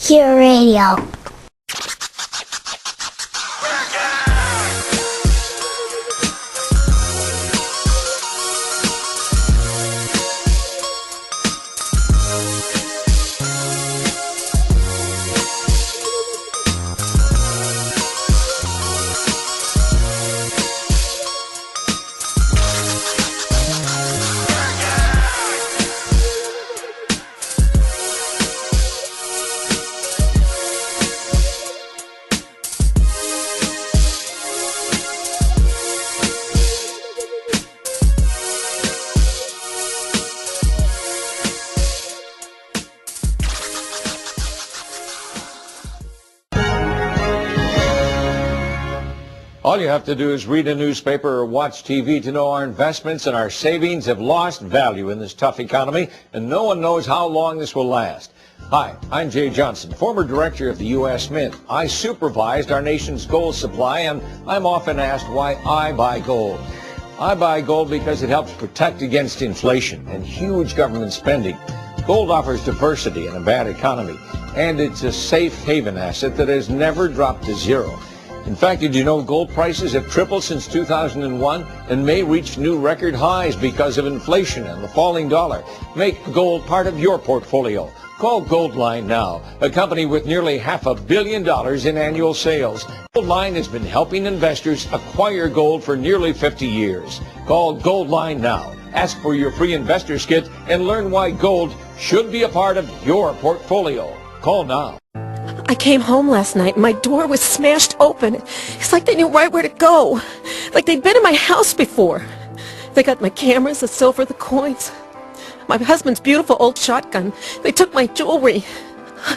Hear radio. All you have to do is read a newspaper or watch TV to know our investments and our savings have lost value in this tough economy, and no one knows how long this will last. Hi, I'm Jay Johnson, former director of the U.S. Mint. I supervised our nation's gold supply, and I'm often asked why I buy gold. I buy gold because it helps protect against inflation and huge government spending. Gold offers diversity in a bad economy, and it's a safe haven asset that has never dropped to zero. In fact, did you know gold prices have tripled since 2001 and may reach new record highs because of inflation and the falling dollar? Make gold part of your portfolio. Call Goldline now, a company with nearly $500 million in annual sales. Goldline has been helping investors acquire gold for nearly 50 years. Call Goldline now. Ask for your free investor's kit and learn why gold should be a part of your portfolio. Call now. I came home last night and my door was smashed open. It's like they knew right where to go. Like they'd been in my house before. They got my cameras, the silver, the coins. My husband's beautiful old shotgun. They took my jewelry.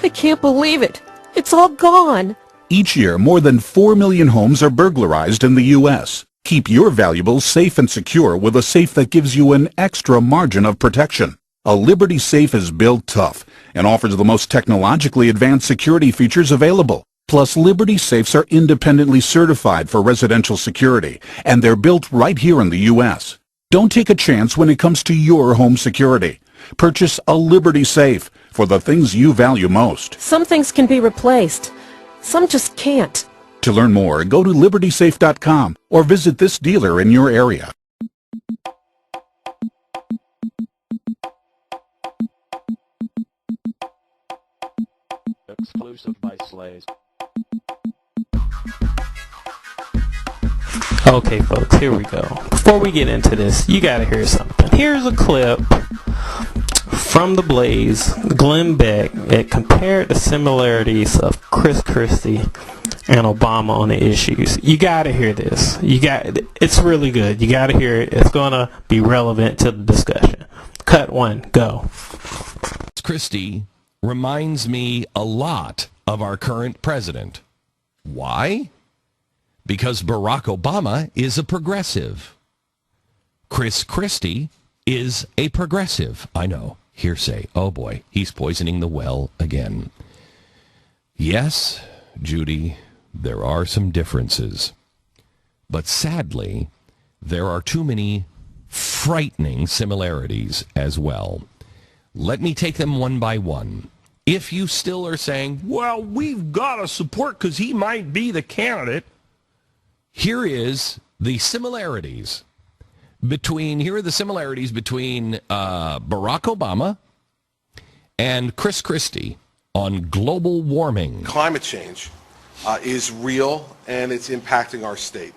I can't believe it. It's all gone. Each year, more than 4 million homes are burglarized in the U.S. Keep your valuables safe and secure with a safe that gives you an extra margin of protection. A Liberty safe is built tough and offers the most technologically advanced security features available. Plus, Liberty safes are independently certified for residential security, and they're built right here in the U.S. Don't take a chance when it comes to your home security. Purchase a Liberty safe for the things you value most. Some things can be replaced. Some just can't. To learn more, go to libertysafe.com or visit this dealer in your area. Exclusive by Slays. Okay, folks, here we go. Before we get into this, you gotta hear something. Here's a clip from The Blaze, Glenn Beck. It compared the similarities of Christie and Obama on the issues. You gotta hear this. It's really good. You gotta hear it. It's gonna be relevant to the discussion. Cut one, go. Christie reminds me a lot of our current president. Why? Because Barack Obama is a progressive. Christie is a progressive. I know. Hearsay. Oh boy, he's poisoning the well again. Yes, Judy, there are some differences. But sadly, there are too many frightening similarities as well. Let me take them one by one. If you still are saying, well, we've got to support because he might be the candidate, here are the similarities between Barack Obama and Christie on global warming. Climate change is real, and it's impacting our state.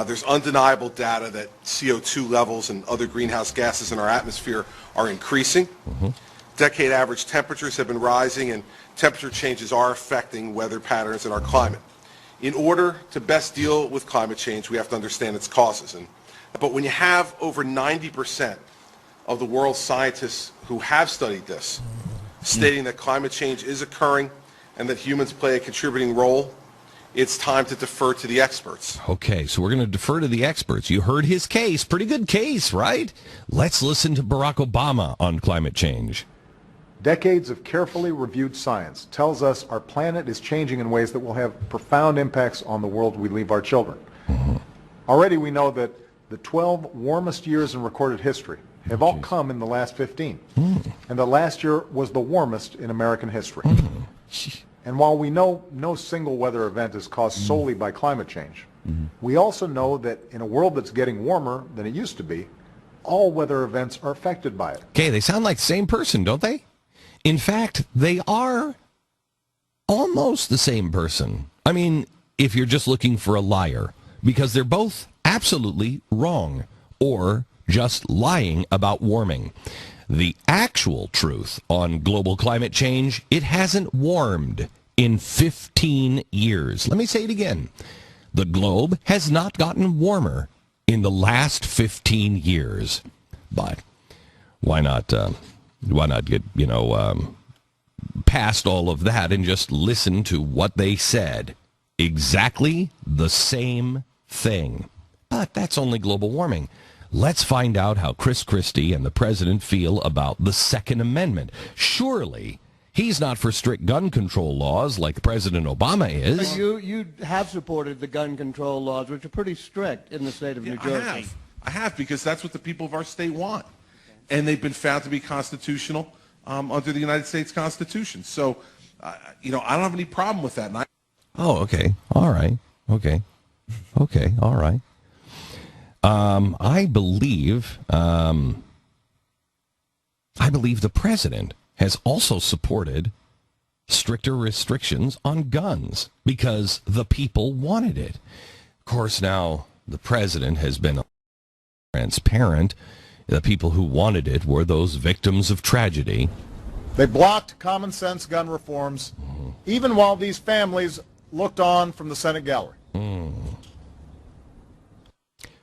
There's undeniable data that CO2 levels and other greenhouse gases in our atmosphere are increasing. Mm-hmm. Decade average temperatures have been rising, and temperature changes are affecting weather patterns in our climate. In order to best deal with climate change, we have to understand its causes. But when you have over 90% of the world's scientists who have studied this, stating that climate change is occurring and that humans play a contributing role, it's time to defer to the experts. Okay, so we're going to defer to the experts. You heard his case. Pretty good case, right? Let's listen to Barack Obama on climate change. Decades of carefully reviewed science tells us our planet is changing in ways that will have profound impacts on the world we leave our children. Mm-hmm. Already we know that the 12 warmest years in recorded history have all come in the last 15. Mm. And that last year was the warmest in American history. And while we know no single weather event is caused solely by climate change, we also know that in a world that's getting warmer than it used to be, all weather events are affected by it. Okay, they sound like the same person, don't they? In fact, they are almost the same person. I mean, if you're just looking for a liar, because they're both absolutely wrong or just lying about warming. The actual truth on global climate change, it hasn't warmed in 15 years. Let me say it again. The globe has not gotten warmer in the last 15 years. But why not get, past all of that and just listen to what they said? Exactly the same thing. But that's only global warming. Let's find out how Chris Christie and the president feel about the Second Amendment. Surely he's not for strict gun control laws like President Obama is. You have supported the gun control laws, which are pretty strict in the state of New Jersey. I have, because that's what the people of our state want. And they've been found to be constitutional under the United States Constitution. So, I don't have any problem with that. Oh, okay. All right. Okay. Okay. All right. I believe the president has also supported stricter restrictions on guns because the people wanted it. Of course, now the president has been transparent. The people who wanted it were those victims of tragedy. They blocked common sense gun reforms, even while these families looked on from the Senate gallery.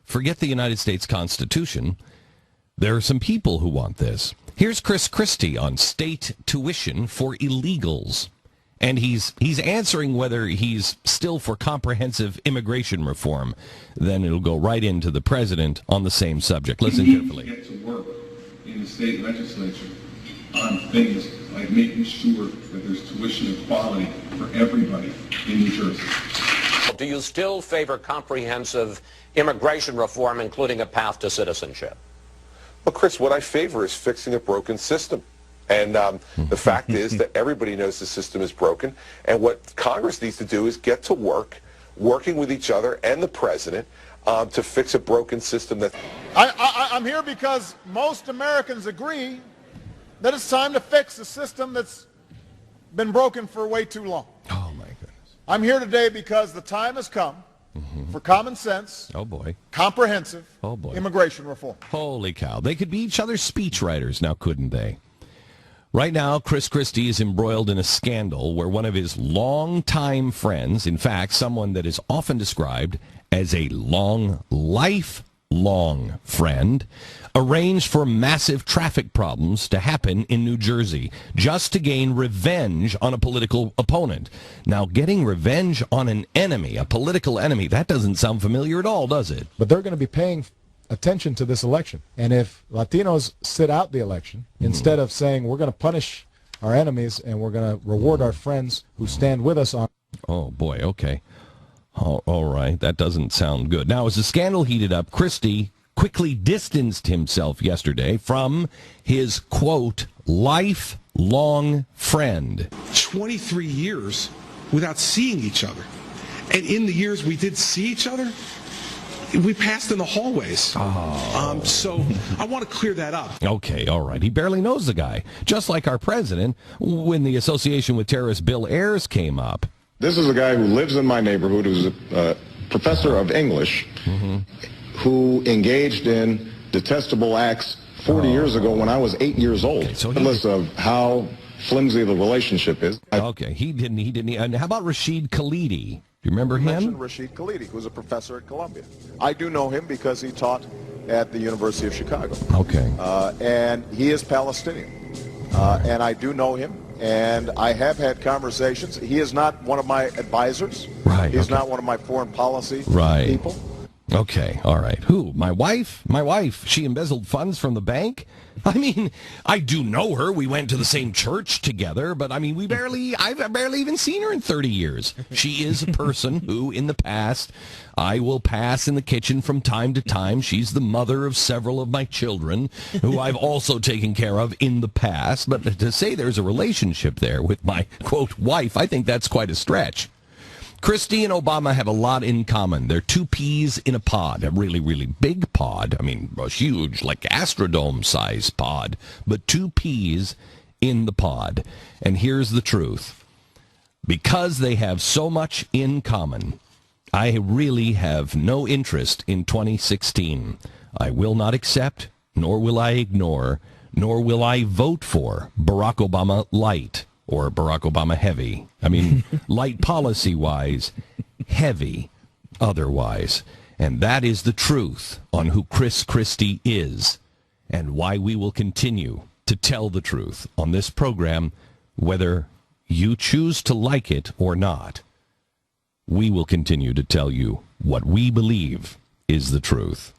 Forget the United States Constitution. There are some people who want this. Here's Chris Christie on state tuition for illegals. And he's answering whether he's still for comprehensive immigration reform. Then it'll go right into the president on the same subject. Listen carefully. Get to work in the state legislature on things like making sure that there's tuition equality for everybody in New Jersey. Do you still favor comprehensive immigration reform, including a path to citizenship? Well, Chris, what I favor is fixing a broken system. And the fact is that everybody knows the system is broken. And what Congress needs to do is get to work, working with each other and the president to fix a broken system. I'm here because most Americans agree that it's time to fix a system that's been broken for way too long. Oh, my goodness. I'm here today because the time has come for common sense, comprehensive immigration reform. Holy cow. They could be each other's speechwriters now, couldn't they? Right now, Chris Christie is embroiled in a scandal where one of his longtime friends, in fact, someone that is often described as a lifelong friend, arranged for massive traffic problems to happen in New Jersey just to gain revenge on a political opponent. Now, getting revenge on an enemy, a political enemy, that doesn't sound familiar at all, does it? But they're going to be paying attention to this election. And if Latinos sit out the election, instead of saying we're going to punish our enemies and we're going to reward our friends who stand with us on... Oh, boy, okay. All right, that doesn't sound good. Now, as the scandal heated up, Christie quickly distanced himself yesterday from his, quote, lifelong friend. 23 years without seeing each other. And in the years we did see each other, we passed in the hallways. So I want to clear that up. Okay, all right. He barely knows the guy. Just like our president, when the association with terrorist Bill Ayers came up. This is a guy who lives in my neighborhood, who's a professor of English, who engaged in detestable acts 40 years ago when I was 8 years old. Okay, so regardless of how flimsy the relationship is. Okay, he didn't. And how about Rashid Khalidi? Do you remember him? mentioned Rashid Khalidi, who's a professor at Columbia. I do know him because he taught at the University of Chicago. Okay. And he is Palestinian. And I do know him, and I have had conversations. He is not one of my advisors. Right. He's not one of my foreign policy people. Okay, all right. Who? My wife? My wife. She embezzled funds from the bank? I mean, I do know her. We went to the same church together, but I mean, I've barely even seen her in 30 years. She is a person who, in the past, I will pass in the kitchen from time to time. She's the mother of several of my children, who I've also taken care of in the past. But to say there's a relationship there with my, quote, wife, I think that's quite a stretch. Christie and Obama have a lot in common. They're two peas in a pod, a really, really big pod. I mean, a huge, like Astrodome-sized pod, but two peas in the pod. And here's the truth. Because they have so much in common, I really have no interest in 2016. I will not accept, nor will I ignore, nor will I vote for Barack Obama light. Or Barack Obama heavy. I mean, light policy-wise, heavy otherwise. And that is the truth on who Chris Christie is and why we will continue to tell the truth on this program, whether you choose to like it or not. We will continue to tell you what we believe is the truth.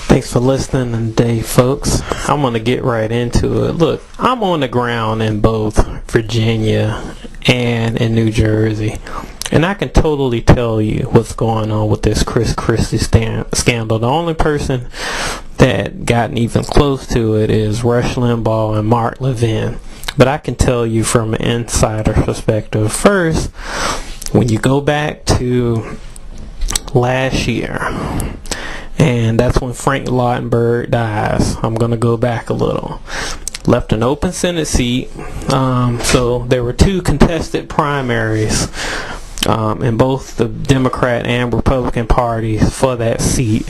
Thanks for listening today, folks. I'm going to get right into it. Look, I'm on the ground in both Virginia and in New Jersey, and I can totally tell you what's going on with this Chris Christie scandal. The only person that gotten even close to it is Rush Limbaugh and Mark Levin. But I can tell you from an insider perspective. First, when you go back to last year, and that's when Frank Lautenberg dies. I'm going to go back a little. Left an open Senate seat. So there were two contested primaries in both the Democrat and Republican parties for that seat.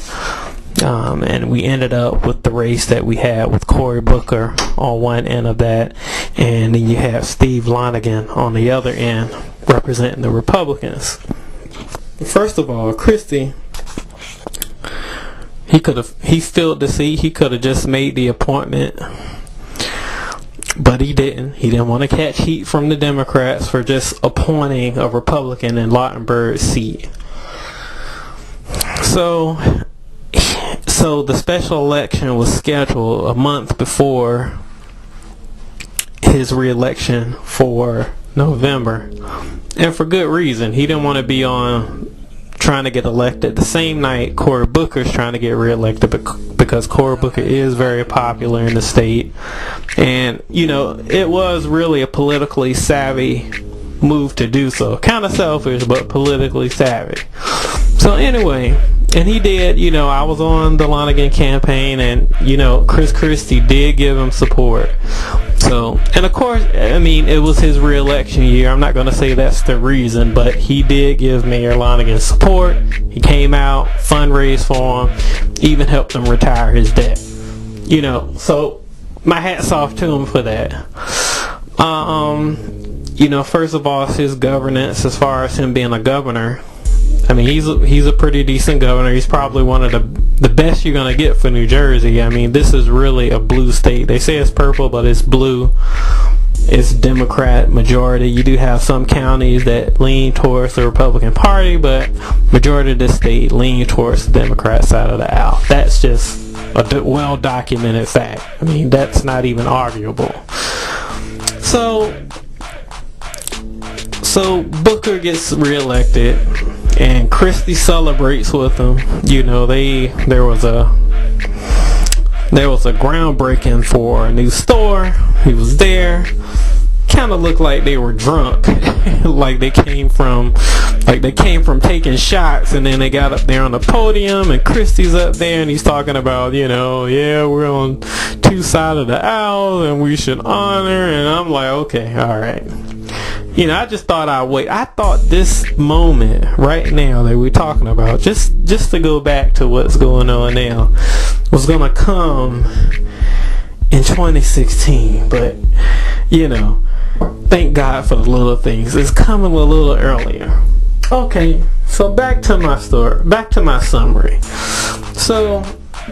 And we ended up with the race that we had with Cory Booker on one end of that. And then you have Steve Lonegan on the other end representing the Republicans. First of all, Christie, he filled the seat. He could have just made the appointment, but he didn't. He didn't want to catch heat from the Democrats for just appointing a Republican in Lautenberg's seat. So the special election was scheduled a month before his re-election for November, and for good reason. He didn't want to be on trying to get elected the same night Cory Booker's trying to get reelected, because Cory Booker is very popular in the state. And, you know, it was really a politically savvy move to do so. Kind of selfish, but politically savvy. So anyway, and he did, you know, I was on the Lonegan campaign, and, you know, Chris Christie did give him support. So, and of course, I mean, it was his re-election year. I'm not going to say that's the reason, but he did give Mayor Lonegan support. He came out, fundraised for him, even helped him retire his debt. You know, so my hat's off to him for that. You know, first of all, it's his governance as far as him being a governor. I mean, he's a pretty decent governor. He's probably one of the best you're going to get for New Jersey. I mean, this is really a blue state. They say it's purple, but it's blue. It's Democrat majority. You do have some counties that lean towards the Republican Party, but majority of the state lean towards the Democrat side of the aisle. That's just a well-documented fact. I mean, that's not even arguable. So Booker gets reelected, and Christie celebrates with him. You know, there was a groundbreaking for a new store. He was there. Kind of looked like they were drunk, like they came from taking shots, and then they got up there on the podium, and Christie's up there, and he's talking about, you know, yeah, we're on two sides of the aisle, and we should honor. And I'm like, okay, all right. You know, I just thought I'd wait. I thought this moment right now that we're talking about, just to go back to what's going on now, was going to come in 2016. But, you know, thank God for the little things. It's coming a little earlier. Okay, so back to my story. Back to my summary. So,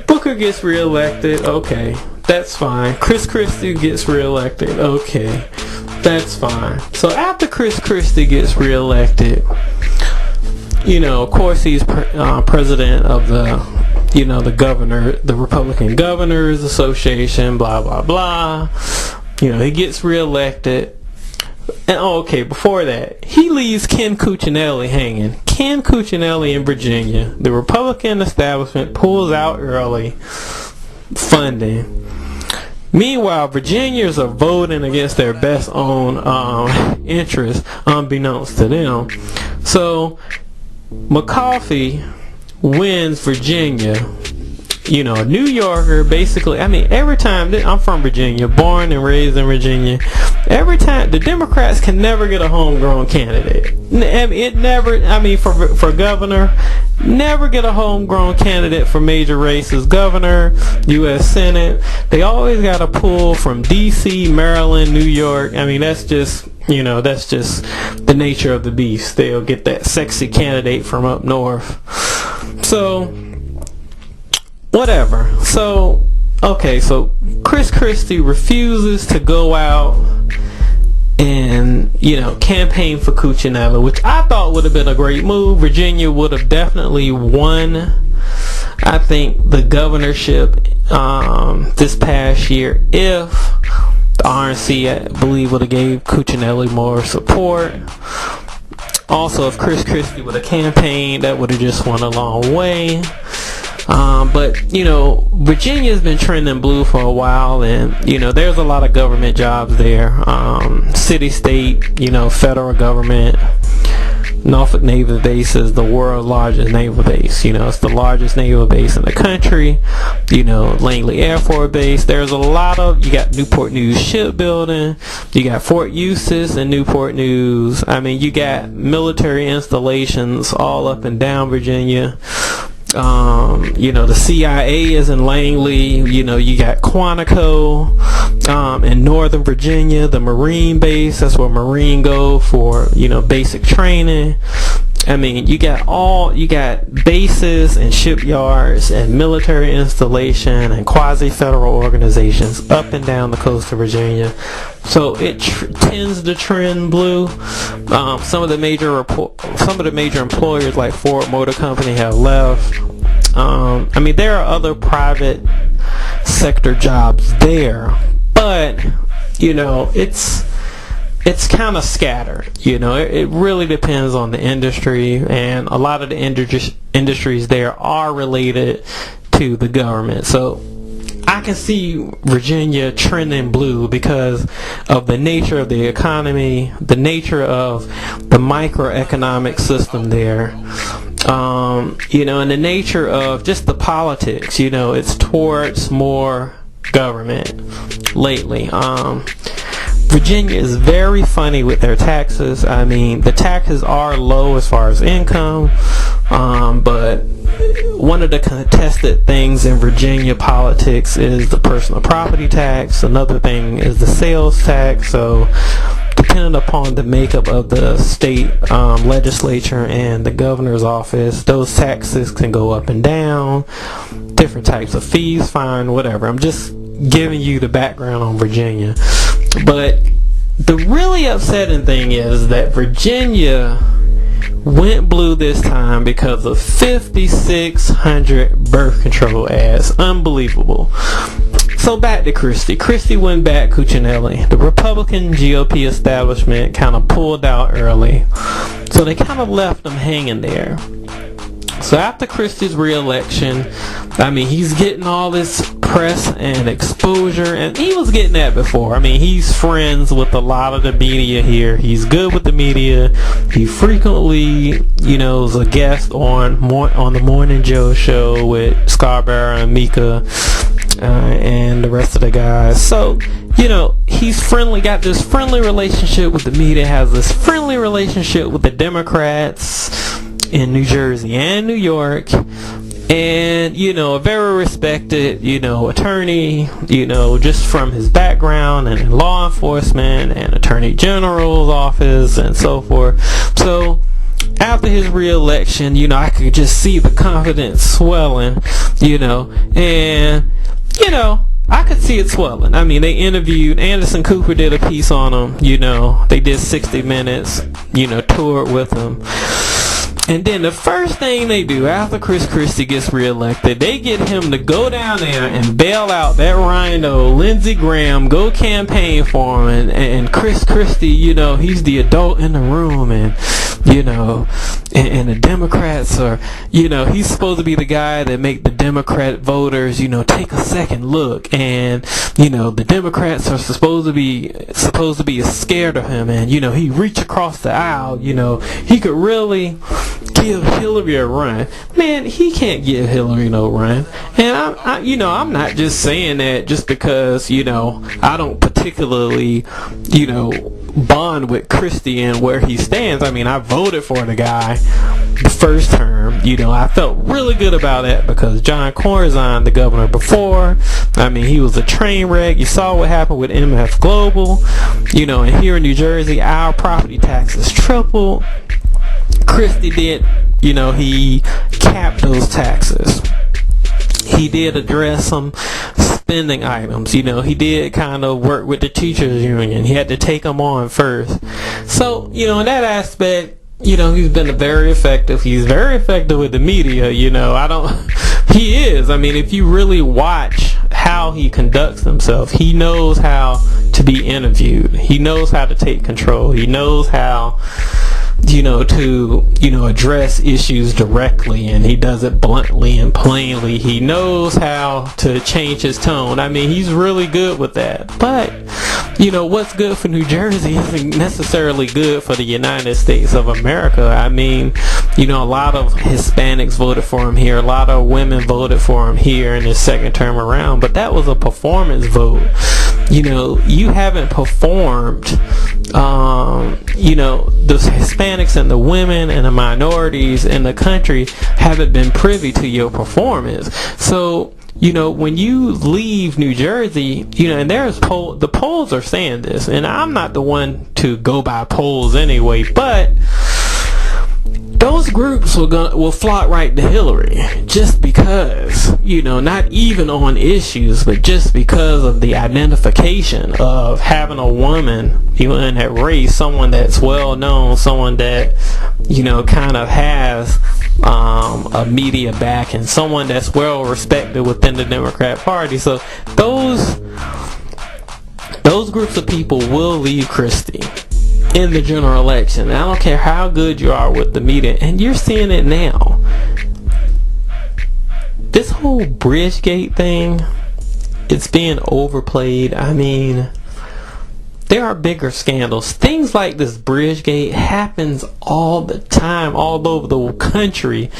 Booker gets reelected. Okay, that's fine. Chris Christie gets reelected. Okay, that's fine. So after Chris Christie gets reelected, of course, he's president of the Republican Governors Association, blah, blah, blah. He gets reelected. And before that, he leaves Ken Cuccinelli hanging. Ken Cuccinelli in Virginia. The Republican establishment pulls out early funding. Meanwhile, Virginians are voting against their best own interests, unbeknownst to them. So, McCarthy wins Virginia. A New Yorker, basically. Every time, I'm from Virginia, born and raised in Virginia. Every time, the Democrats can never get a homegrown candidate. It never, for governor, never get a homegrown candidate for major races. Governor, U.S. Senate, they always got to pull from D.C., Maryland, New York. That's just the nature of the beast. They'll get that sexy candidate from up north. So, whatever. So Christie refuses to go out and campaign for Cuccinelli, which I thought would have been a great move. Virginia would have definitely won, I think, the governorship this past year if the RNC, I believe, would have gave Cuccinelli more support. Also, if Christie would have campaigned, that would have just went a long way. But Virginia's been trending blue for a while, and there's a lot of government jobs there. City, state, federal government. Norfolk Naval Base is the world's largest naval base. It's the largest naval base in the country. Langley Air Force Base. There's a lot of, you got Newport News Shipbuilding. You got Fort Eustis and Newport News. You got military installations all up and down Virginia. The CIA is in Langley. You got Quantico in Northern Virginia, the Marine base. That's where Marine go for basic training. You got bases and shipyards and military installation and quasi-federal organizations up and down the coast of Virginia. So it tends to trend blue. Some of the major employers like Ford Motor Company have left. There are other private sector jobs there, but it's kind of scattered. It really depends on the industry, and a lot of the industries there are related to the government. So I can see Virginia trending blue because of the nature of the economy, the nature of the microeconomic system there, and the nature of just the politics. It's towards more government lately. Virginia is very funny with their taxes. The taxes are low as far as income, but one of the contested things in Virginia politics is the personal property tax. Another thing is the sales tax. So depending upon the makeup of the state legislature and the governor's office, those taxes can go up and down. Different types of fees, fine, whatever. I'm just giving you the background on Virginia. But the really upsetting thing is that Virginia went blue this time because of 5,600 birth control ads. Unbelievable. So back to Christie. Christie went back Cuccinelli. The Republican GOP establishment kind of pulled out early. So they kind of left them hanging there. So after Christie's re-election, he's getting all this press and exposure, and he was getting that before. He's friends with a lot of the media here. He's good with the media. He frequently, is a guest on the Morning Joe show with Scarborough and Mika and the rest of the guys. So, he's friendly, got this friendly relationship with the media, has this friendly relationship with the Democrats in New Jersey and New York, and a very respected attorney, just from his background and in law enforcement and Attorney General's office and so forth. So after his re-election, I could just see the confidence swelling, and I could see it swelling. They interviewed, Anderson Cooper did a piece on him, they did 60 Minutes, toured with him. And then the first thing they do after Chris Christie gets reelected, they get him to go down there and bail out that rhino, Lindsey Graham, go campaign for him. And Chris Christie, you know, he's the adult in the room, and you know, and the Democrats are, you know, he's supposed to be the guy that make the Democrat voters, you know, take a second look, and you know, the Democrats are supposed to be scared of him, and you know, he reach across the aisle, you know, he could really give Hillary a run. Man, he can't give Hillary no run. And I'm not just saying that just because, you know, I don't particularly, you know, bond with Christie and where he stands. I mean, I voted for the guy the first term. You know, I felt really good about that because John Corzine, the governor before, I mean, he was a train wreck. You saw what happened with MF Global. You know, and here in New Jersey, our property taxes tripled. Christie did, you know, he capped those taxes. He did address some spending items. You know, he did kind of work with the teachers union. He had to take them on first. So, you know, in that aspect, you know, he's been very effective. He's very effective with the media, you know. He is. I mean, if you really watch how he conducts himself, he knows how to be interviewed. He knows how to take control. He knows how, you know, to, you know, address issues directly, and he does it bluntly and plainly. He knows how to change his tone. I mean, he's really good with that. But, you know, what's good for New Jersey isn't necessarily good for the United States of America. I mean, you know, a lot of Hispanics voted for him here. A lot of women voted for him here in his second term around. But that was a performance vote. You know, you haven't performed, you know, the Hispanics and the women and the minorities in the country haven't been privy to your performance. So, you know, when you leave New Jersey, you know, and the polls are saying this, and I'm not the one to go by polls anyway, but those groups will flock right to Hillary just because, you know, not even on issues, but just because of the identification of having a woman, you know, in that race, someone that's well known, someone that, you know, kind of has a media back, and someone that's well respected within the Democrat Party. So those groups of people will leave Christie in the general election. I don't care how good you are with the media, and you're seeing it now. This whole Bridgegate thing, it's being overplayed. I mean, there are bigger scandals. Things like this Bridgegate happens all the time, all over the country.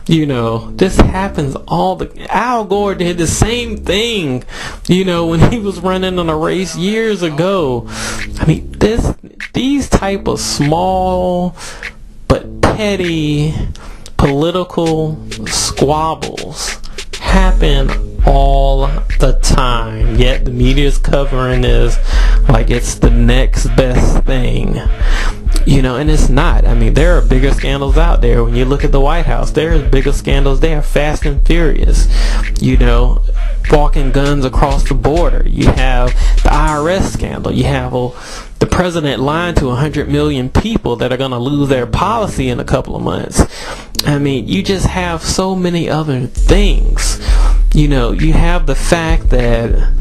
You know, this happens Al Gore did the same thing, you know, when he was running on a race years ago. I mean, these type of small but petty political squabbles happen all the time, yet the media is covering this like it's the next best thing, you know, and it's not. I mean, there are bigger scandals out there. When you look at the White House, there's bigger scandals there. Fast and Furious, you know, walking guns across the border. You have the IRS scandal. You have the president lying to 100 million people that are going to lose their policy in a couple of months. I mean, you just have so many other things. You know, you have the fact that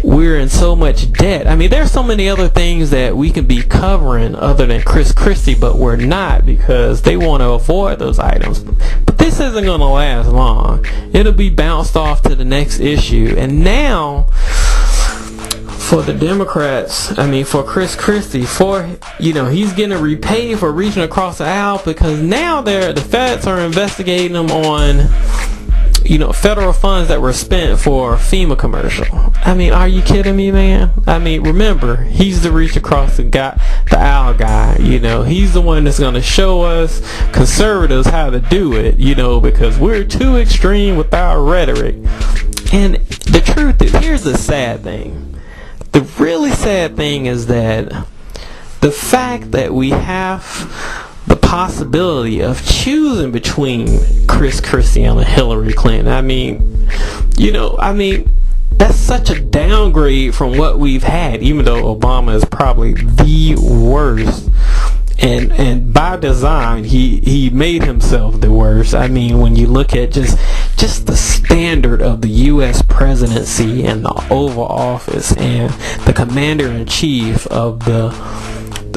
we're in so much debt. I mean, there's so many other things that we can be covering other than Chris Christie, but we're not because they want to avoid those items. But this isn't going to last long. It'll be bounced off to the next issue. And now, for the Democrats, I mean, for Chris Christie, you know, he's getting repaid for reaching across the aisle because now the feds are investigating him on, you know, federal funds that were spent for a FEMA commercial. I mean, are you kidding me, man? I mean, remember, he's the reach across the aisle guy. You know, he's the one that's going to show us conservatives how to do it, you know, because we're too extreme with our rhetoric. And the truth is, here's the sad thing. The really sad thing is that the fact that we have the possibility of choosing between Chris Christie and Hillary Clinton. I mean, you know, that's such a downgrade from what we've had, even though Obama is probably the worst and by design, he made himself the worst. I mean, when you look at just the standard of the U.S. presidency and the Oval Office and the commander-in-chief of the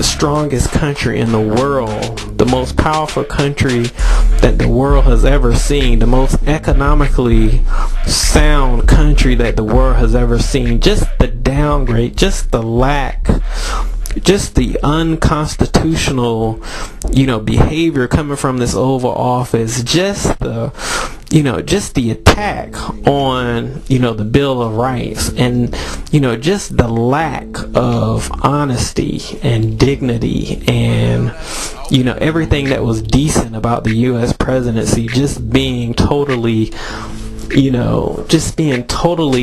strongest country in the world, the most powerful country that the world has ever seen, the most economically sound country that the world has ever seen, just the downgrade, just the lack, just the unconstitutional, behavior coming from this Oval Office, just the attack on, the Bill of Rights, and, just the lack of honesty and dignity and, everything that was decent about the U.S. presidency just being totally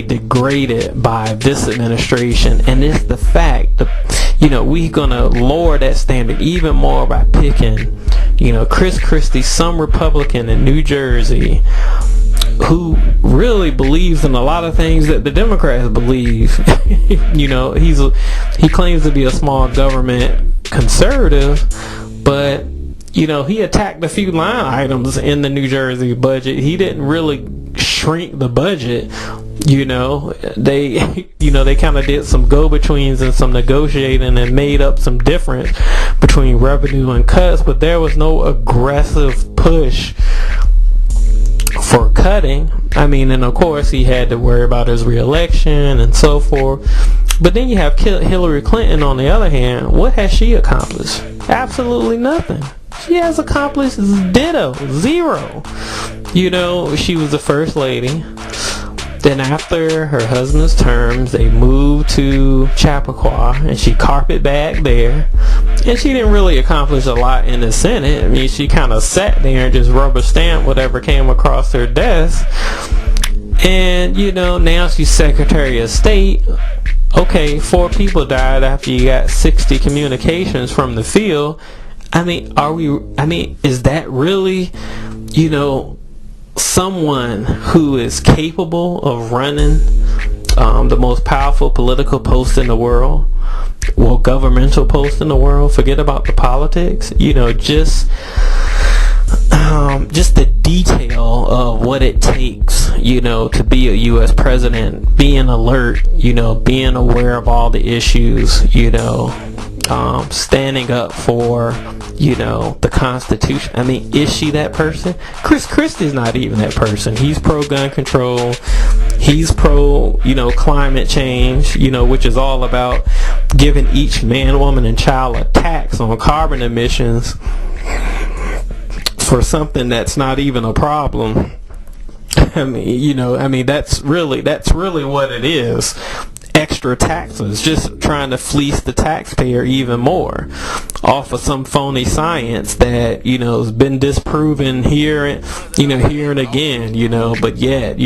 degraded by this administration. And it's the fact that, we're gonna lower that standard even more by picking, Chris Christie, some Republican in New Jersey, who really believes in a lot of things that the Democrats believe. He claims to be a small government conservative, but he attacked a few line items in the New Jersey budget. He didn't really shrink the budget. They kind of did some go-betweens and some negotiating and made up some difference between revenue and cuts, but there was no aggressive push for cutting. I mean, and of course he had to worry about his reelection and so forth. But then you have Hillary Clinton on the other hand. What has she accomplished? Absolutely nothing. She has accomplished ditto, zero. She was the first lady. Then after her husband's terms, they moved to Chappaqua, and she carpetbagged there. And she didn't really accomplish a lot in the Senate. I mean, she kind of sat there and just rubber stamped whatever came across her desk. And, now she's Secretary of State. Okay, 4 people died after you got 60 communications from the field. Is that really, someone who is capable of running the most powerful political post in the world? Well, governmental post in the world? Forget about the politics. Just the detail of what it takes, to be a U.S. president, being alert, being aware of all the issues, standing up for, the Constitution. I mean, is she that person? Chris Christie's not even that person. He's pro-gun control. He's pro, climate change, which is all about giving each man, woman, and child a tax on carbon emissions for something that's not even a problem. That's really what it is. Extra taxes, just trying to fleece the taxpayer even more off of some phony science that has been disproven here and again, but yet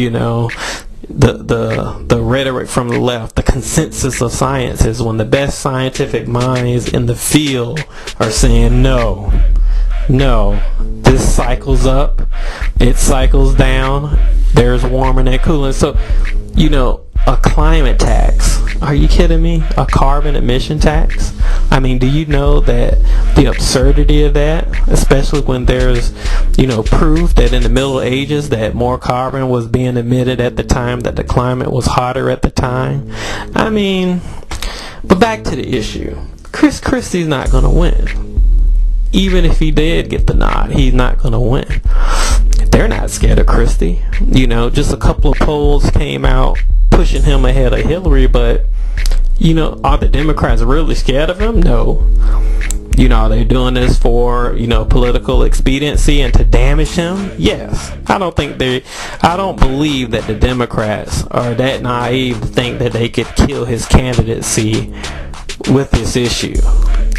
the rhetoric from the left, the consensus of science is when the best scientific minds in the field are saying no, this cycles up, it cycles down, there's warming and cooling. So a climate tax, are you kidding me? A carbon emission tax? I mean, do you know that the absurdity of that, especially when there's proof that in the Middle Ages that more carbon was being emitted at the time that the climate was hotter at the time? I mean, but back to the issue. Chris Christie's not going to win. Even if he did get the nod, he's not going to win. They're not scared of Christie. Just a couple of polls came out pushing him ahead of Hillary, but are the Democrats really scared of him? No. Are they doing this for political expediency and to damage him? Yes. I don't believe that the Democrats are that naive to think that they could kill his candidacy with this issue.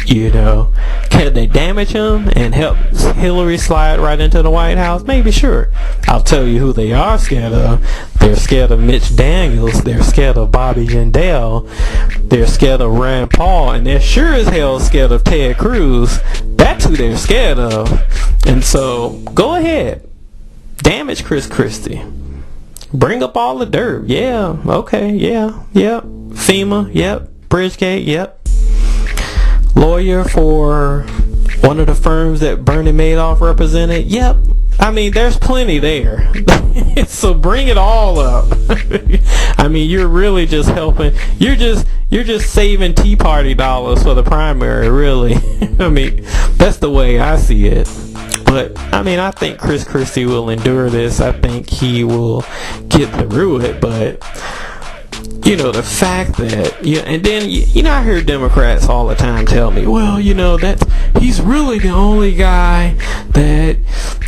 Can they damage him and help Hillary slide right into the White House? Maybe, sure. I'll tell you who they are scared of. They're scared of Mitch Daniels. They're scared of Bobby Jindal. They're scared of Rand Paul. And they're sure as hell scared of Ted Cruz. That's who they're scared of. And so, go ahead. Damage Chris Christie. Bring up all the dirt. Yeah, okay, yeah, yep. FEMA, yep. Bridgegate, yep. Lawyer for one of the firms that Bernie Madoff represented? Yep. I mean, there's plenty there. So bring it all up. I mean, you're really just helping. You're just saving Tea Party dollars for the primary, really. I mean, that's the way I see it. But, I mean, I think Chris Christie will endure this. I think he will get through it. But, you know, the fact that, and then, you know, I hear Democrats all the time tell me, well, you know, he's really the only guy that,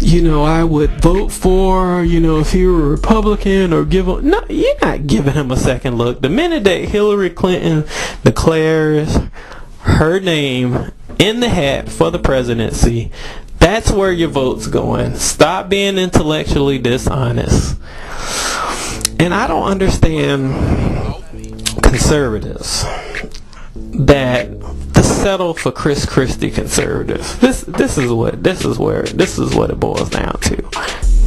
you know, I would vote for, you know, if he were a Republican or give him. No, you're not giving him a second look. The minute that Hillary Clinton declares her name in the hat for the presidency, that's where your vote's going. Stop being intellectually dishonest. And I don't understand conservatives that to settle for Chris Christie conservatives. This is what it boils down to.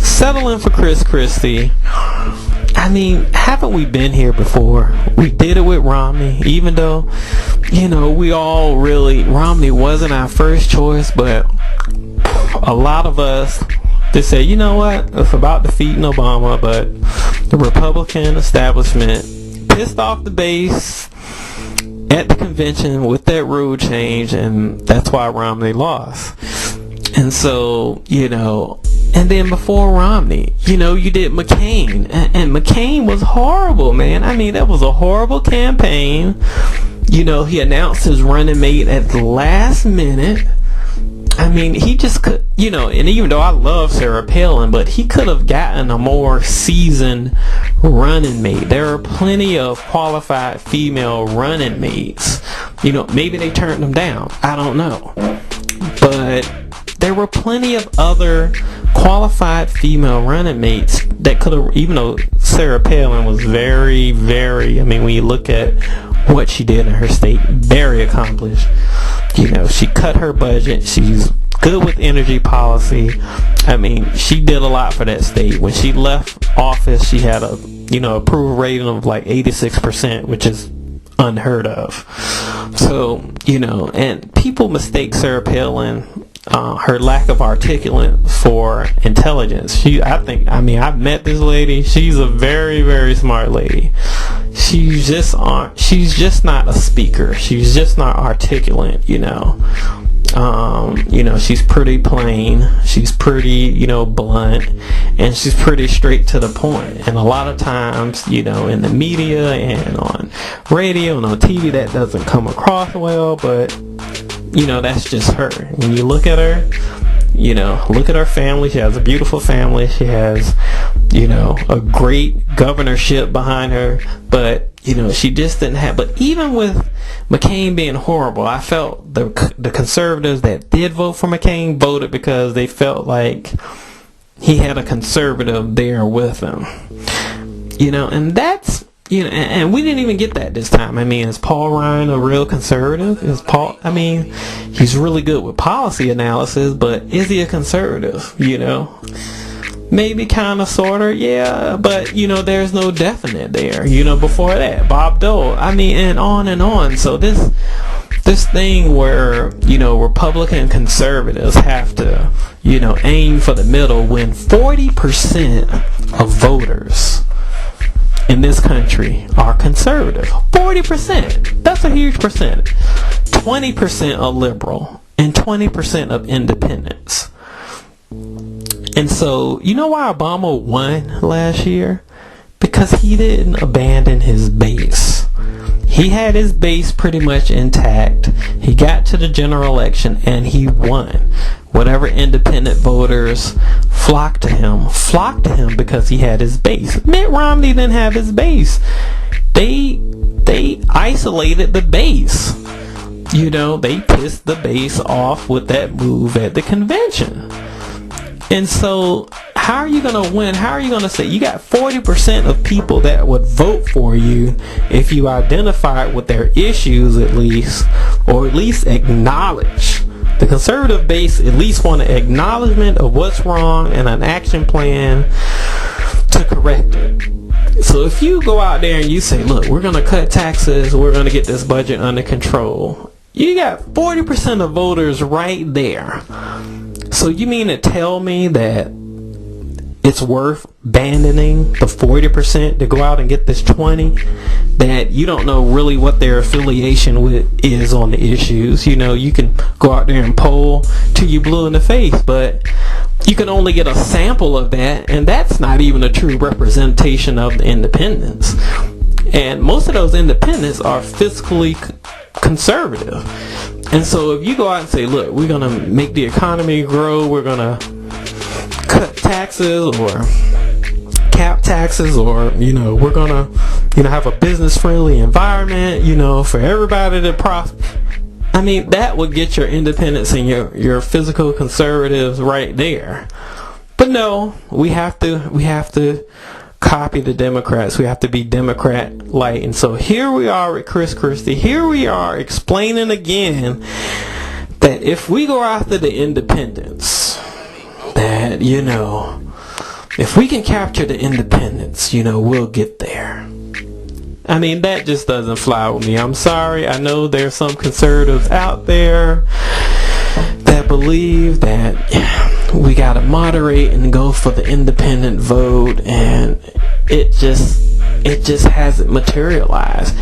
Settling for Chris Christie. I mean, haven't we been here before? We did it with Romney, even though, you know, Romney wasn't our first choice, but a lot of us, they say, you know what, it's about defeating Obama, but the Republican establishment pissed off the base at the convention with that rule change, and that's why Romney lost. And so, you know, and then before Romney, you know, you did McCain, and McCain was horrible, man. I mean, that was a horrible campaign. You know, he announced his running mate at the last minute. I mean, he just could, you know, and even though I love Sarah Palin, but he could have gotten a more seasoned running mate. There are plenty of qualified female running mates. You know, maybe they turned them down. I don't know. But there were plenty of other qualified female running mates that could have, even though Sarah Palin was very, very, I mean, when you look at what she did in her state, very accomplished. You know, she cut her budget. She's good with energy policy. I mean, she did a lot for that state. When she left office, she had a, you know, approval rating of like 86%, which is unheard of. So, you know, and people mistake Sarah Palin, her lack of articulate, for intelligence. I've met this lady. She's a very, very smart lady. She's just not a speaker. She's just not articulate, you know. You know, she's pretty plain. She's pretty, you know, blunt, and she's pretty straight to the point. And a lot of times, you know, in the media and on radio and on TV, that doesn't come across well, but you know, that's just her. When you look at her, you know, look at her family. She has a beautiful family. She has, you know, a great governorship behind her. But, you know, she just didn't have. But even with McCain being horrible, I felt the conservatives that did vote for McCain voted because they felt like he had a conservative there with him. You know, and that's, you know, and we didn't even get that this time. I mean, is Paul Ryan a real conservative? I mean, he's really good with policy analysis, but is he a conservative? You know, maybe, kind of, sort of, yeah, but, you know, there's no definite there. You know, before that, Bob Dole, I mean, and on and on. So this thing where, you know, Republican conservatives have to, you know, aim for the middle when 40% of voters in this country are conservative. 40%. That's a huge percentage. 20% are liberal and 20% of independents. And so, you know why Obama won last year? Because he didn't abandon his base. He had his base pretty much intact. He got to the general election and he won. Whatever independent voters flocked to him because he had his base. Mitt Romney didn't have his base. They isolated the base. You know, they pissed the base off with that move at the convention. And so, how are you going to win? How are you going to say you got 40% of people that would vote for you if you identified with their issues at least, or at least acknowledge? The conservative base at least want an acknowledgement of what's wrong and an action plan to correct it. So if you go out there and you say, look, we're going to cut taxes, we're going to get this budget under control, You got 40% of voters right there. So you mean to tell me that it's worth abandoning the 40% to go out and get this 20%? That you don't know really what their affiliation with is on the issues. You know, you can go out there and poll till you blue in the face, but you can only get a sample of that, and that's not even a true representation of the independents. And most of those independents are fiscally conservative. And so if you go out and say, look, we're going to make the economy grow, we're going to cut taxes or cap taxes, or, you know, we're going to, you know, have a business friendly environment, you know, for everybody to prosper. I mean, that would get your independents and your physical conservatives right there. But no, we have to copy the Democrats. We have to be Democrat light. And so here we are with Christie. Here we are explaining again that if we go after the independents, that, you know, if we can capture the independents, you know, we'll get there. I mean, that just doesn't fly with me. I'm sorry. I know there's some conservatives out there that believe that we gotta moderate and go for the independent vote, and it just hasn't materialized.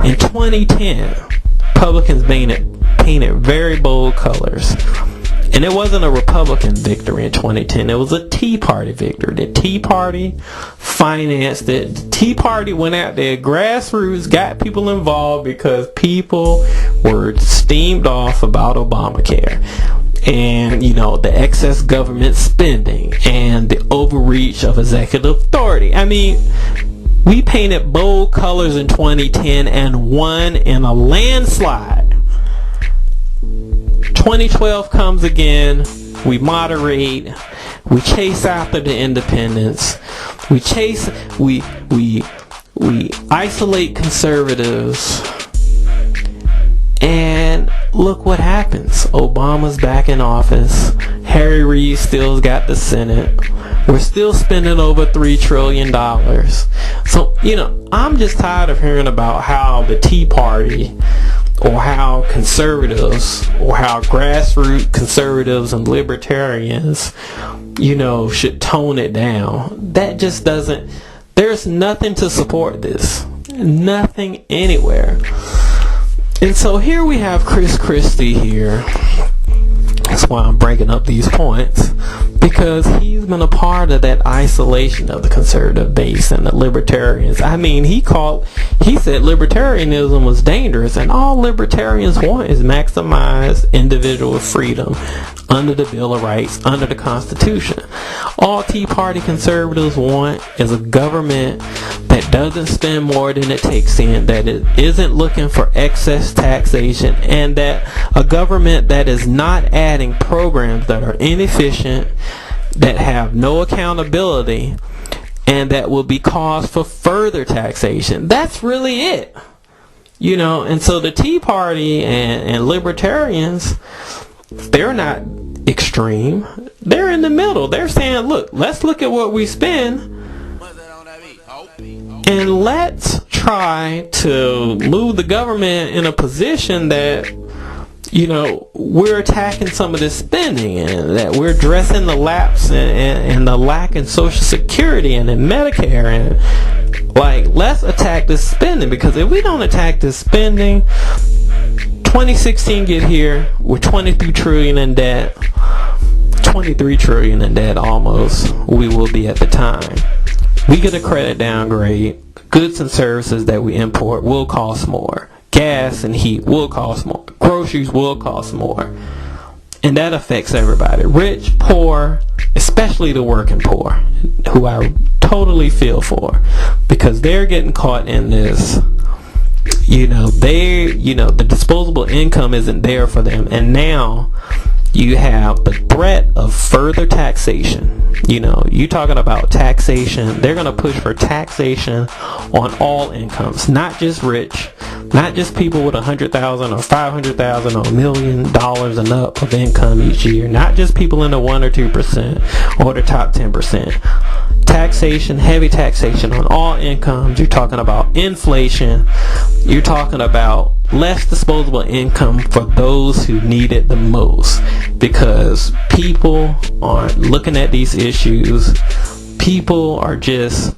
In 2010, Republicans painted very bold colors. And it wasn't a Republican victory in 2010. It was a Tea Party victory. The Tea Party financed it. The Tea Party went out there, grassroots, got people involved because people were steamed off about Obamacare. And, you know, the excess government spending and the overreach of executive authority. I mean, we painted bold colors in 2010 and won in a landslide. 2012 comes again, we moderate, we chase after the independents, we isolate conservatives, and look what happens. Obama's back in office, Harry Reid still's got the Senate, we're still spending over $3 trillion. So, you know, I'm just tired of hearing about how the Tea Party, or how conservatives, or how grassroots conservatives and libertarians, you know, should tone it down. That just doesn't, there's nothing to support this. Nothing anywhere. And so here we have Christie here. That's why I'm breaking up these points, because he's been a part of that isolation of the conservative base and the libertarians. I mean, he said libertarianism was dangerous, and all libertarians want is maximize individual freedom under the Bill of Rights, under the Constitution. All Tea Party conservatives want is a government that doesn't spend more than it takes in, that it isn't looking for excess taxation, and that a government that is not adding programs that are inefficient, that have no accountability, and that will be cause for further taxation. That's really it. You know, and so the Tea Party and libertarians, they're not extreme. They're in the middle. They're saying, look, let's look at what we spend, and let's try to move the government in a position that, you know, we're attacking some of this spending, and that we're addressing the lapse and the lack in Social Security and in Medicare, and like, let's attack this spending, because if we don't attack this spending, 2016 get here, we're 22 trillion in debt, 23 trillion in debt almost, we will be at the time. We get a credit downgrade, goods and services that we import will cost more. Gas and heat will cost more. Groceries will cost more. And that affects everybody. Rich, poor, especially the working poor, who I totally feel for, because they're getting caught in this. You know, the disposable income isn't there for them. And now you have the threat of further taxation. You know, you talking about taxation, they're going to push for taxation on all incomes, not just rich, not just people with $100,000 or $500,000 or $1 million and up of income each year, not just people in the 1 or 2% or the top 10%. taxation, heavy taxation on all incomes. You're talking about inflation. You're talking about less disposable income for those who need it the most, because people aren't looking at these issues. People are just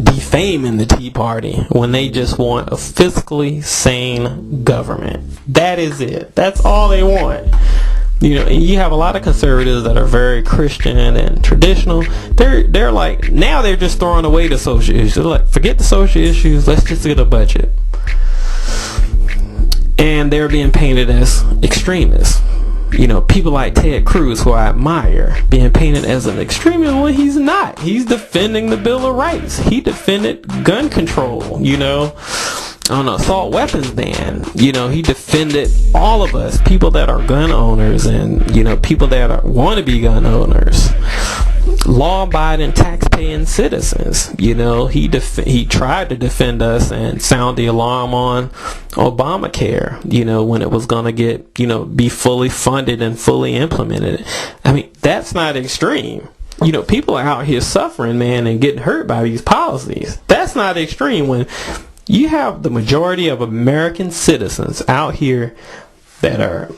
defaming the Tea Party when they just want a fiscally sane government. That is it. That's all they want. You know, and you have a lot of conservatives that are very Christian and traditional. They're like, now they're just throwing away the social issues. They're like, forget the social issues, let's just get a budget. And they're being painted as extremists. You know, people like Ted Cruz, who I admire, being painted as an extremist when he's not. He's defending the Bill of Rights. He defended gun control, you know, on assault weapons ban. You know, he defended all of us, people that are gun owners and, you know, people that want to be gun owners. Law-abiding, tax-paying citizens. You know, he tried to defend us and sound the alarm on Obamacare, you know, when it was going to get, you know, be fully funded and fully implemented. I mean, that's not extreme. You know, people are out here suffering, man, and getting hurt by these policies. That's not extreme when you have the majority of American citizens out here that are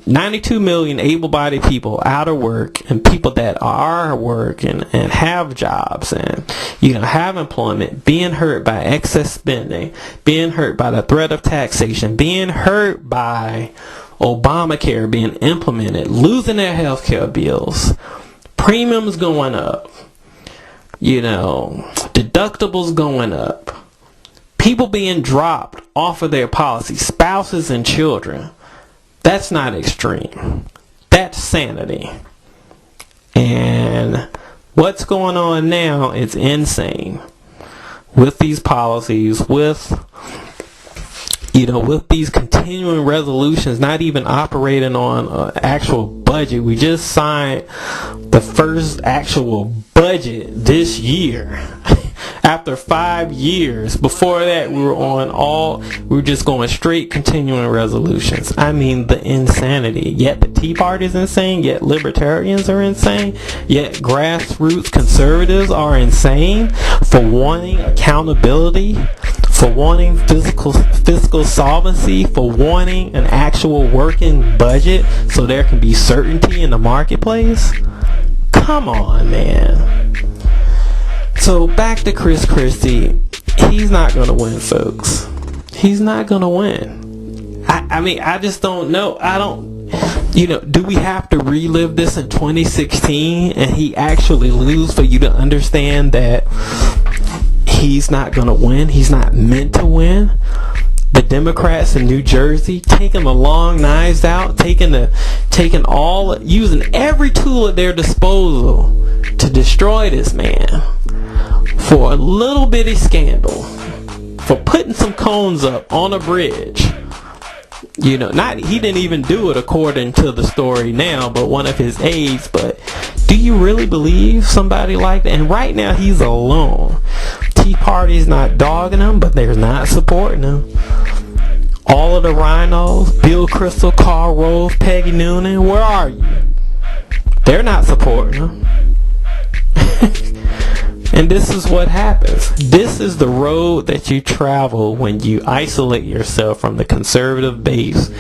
92 million able-bodied people out of work, and people that are working and have jobs and, you know, have employment, being hurt by excess spending, being hurt by the threat of taxation, being hurt by Obamacare being implemented, losing their health care bills, premiums going up, you know, deductibles going up, people being dropped off of their policy, spouses and children. That's not extreme. That's sanity. And what's going on now is insane. With these policies, with, you know, with these continuing resolutions, not even operating on an actual budget. We just signed the first actual budget this year. After 5 years. Before that, we were just going straight continuing resolutions. I mean, the insanity. Yet the Tea Party is insane, yet libertarians are insane, yet grassroots conservatives are insane for wanting accountability, for wanting fiscal solvency, for wanting an actual working budget so there can be certainty in the marketplace. Come on, man. So back to Christie. He's not going to win, folks. He's not going to win. I mean, I just don't know. You know, do we have to relive this in 2016 and he actually lose for you to understand that he's not going to win? He's not meant to win. The Democrats in New Jersey taking the long knives out, using every tool at their disposal to destroy this man for a little bitty scandal, for putting some cones up on a bridge. You know, he didn't even do it according to the story now, but one of his aides. But do you really believe somebody like that? And right now he's alone. Tea Party's not dogging him, but they're not supporting him. All of the rhinos, Bill Kristol, Karl Rove, Peggy Noonan, where are you? They're not supporting him. And this is what happens. This is the road that you travel when you isolate yourself from the conservative base,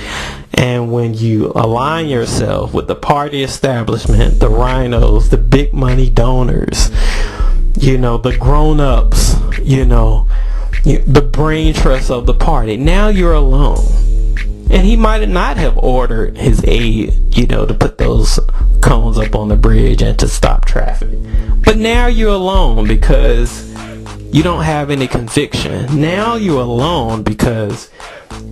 and when you align yourself with the party establishment, the rhinos, the big money donors, you know, the grown-ups, you know, the brain trust of the party. Now you're alone. And he might not have ordered his aide, you know, to put those cones up on the bridge and to stop traffic. But now you're alone because you don't have any conviction. Now you're alone because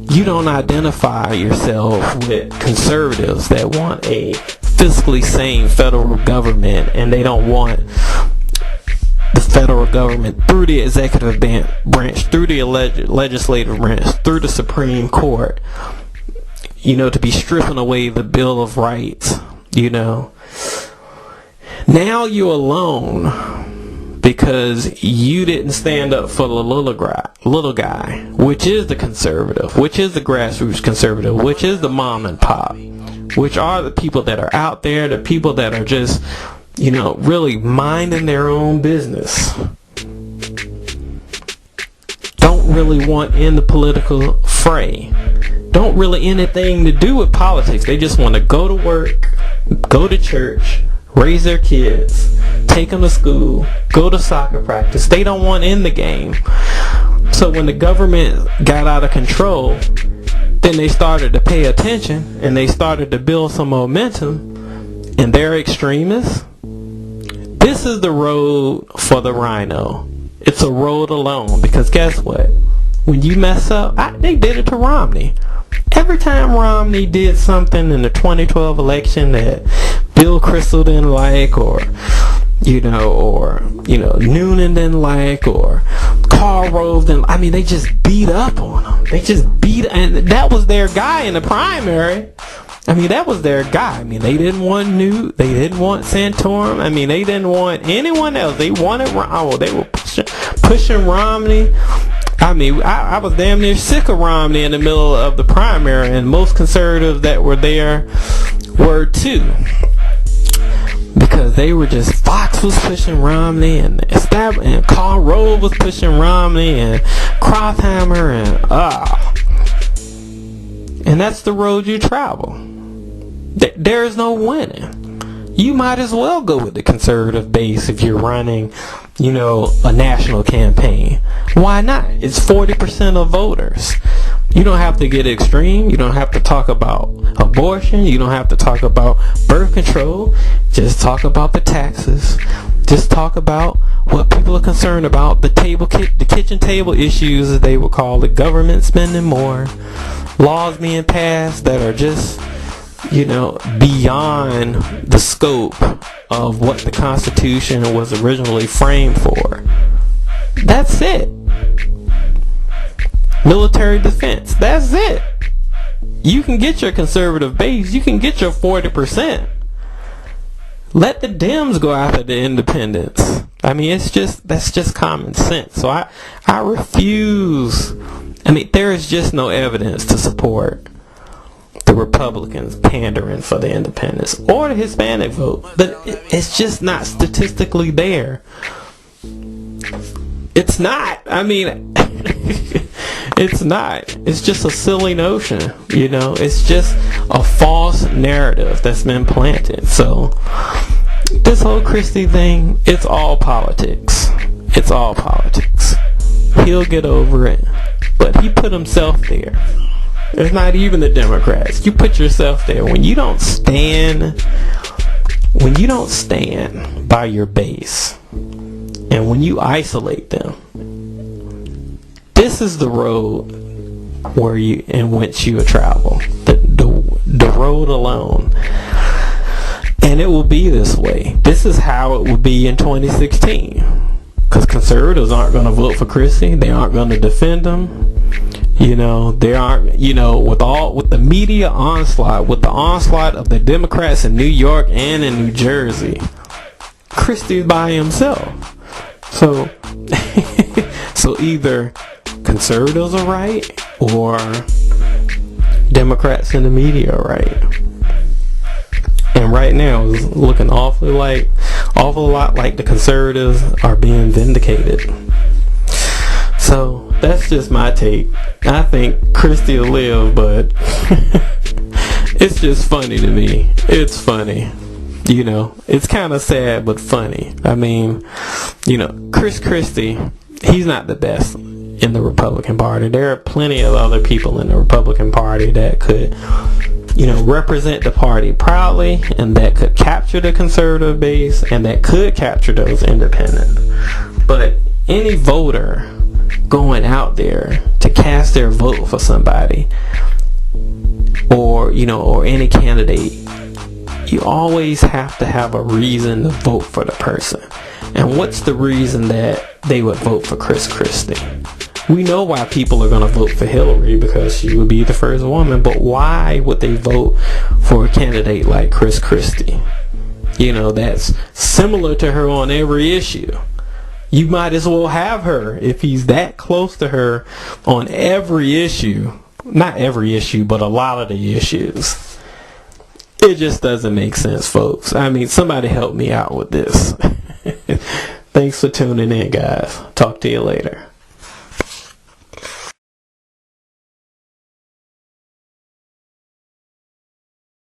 you don't identify yourself with conservatives that want a fiscally sane federal government, and they don't want the federal government through the executive branch, through the legislative branch, through the Supreme Court, you know, to be stripping away the Bill of Rights, you know. Now you're alone because you didn't stand up for the little guy, which is the conservative, which is the grassroots conservative, which is the mom and pop, which are the people that are out there, the people that are just really minding their own business. Don't really want in the political fray. Don't really anything to do with politics. They just want to go to work, go to church, raise their kids, take them to school, go to soccer practice. They don't want in the game. So when the government got out of control, then they started to pay attention and they started to build some momentum, and they're extremists. This is the road for the rhino. It's a road alone, because guess what? When you mess up, they did it to Romney. Every time Romney did something in the 2012 election that Bill Kristol didn't like, or Noonan didn't like, or Karl Rove didn't, they just beat up on him. They just and that was their guy in the primary. That was their guy. They didn't want Newt. They didn't want Santorum. They didn't want anyone else. They wanted, they were pushing Romney. I was damn near sick of Romney in the middle of the primary, and most conservatives that were there were too. Because they were just, Fox was pushing Romney, and Karl Rove was pushing Romney, and Croftheimer, and that's the road you travel. There's no winning. You might as well go with the conservative base if you're running, a national campaign. Why not? It's 40% of voters. You don't have to get extreme. You don't have to talk about abortion. You don't have to talk about birth control. Just talk about the taxes. Just talk about what people are concerned about. The kitchen table issues, as they would call it. Government spending more. Laws being passed that are just, beyond the scope of what the Constitution was originally framed for. That's it. Military defense. That's it. You can get your conservative base. You can get your 40%. Let the Dems go after the independents. That's just common sense. So I refuse. There is just no evidence to support the Republicans pandering for the independents or the Hispanic vote. But it's just not statistically there. It's not. It's not. It's just a silly notion. It's just a false narrative that's been planted. So this whole Christie thing, it's all politics. It's all politics. He'll get over it. But he put himself there. It's not even the Democrats. You put yourself there. When you don't stand by your base, and when you isolate them, this is the road in which you travel. The road alone. And it will be this way. This is how it will be in 2016. Because conservatives aren't going to vote for Christie. They aren't going to defend him. They aren't, with the media onslaught, with the onslaught of the Democrats in New York and in New Jersey, Christie's by himself. So, so either conservatives are right or Democrats in the media are right. And right now it's looking awful lot like the conservatives are being vindicated. So that's just my take. I think Christie will live, but it's just funny to me. It's funny. It's kind of sad, but funny. Chris Christie, he's not the best in the Republican Party. There are plenty of other people in the Republican Party that could, represent the party proudly, and that could capture the conservative base, and that could capture those independents. But any voter going out there to cast their vote for somebody, or any candidate, you always have to have a reason to vote for the person. And what's the reason that they would vote for Chris Christie? We know why people are going to vote for Hillary, because she would be the first woman, but why would they vote for a candidate like Chris Christie? That's similar to her on every issue. You might as well have her if he's that close to her on every issue. Not every issue, but a lot of the issues. It just doesn't make sense, folks. I mean, somebody help me out with this. Thanks for tuning in, guys. Talk to you later.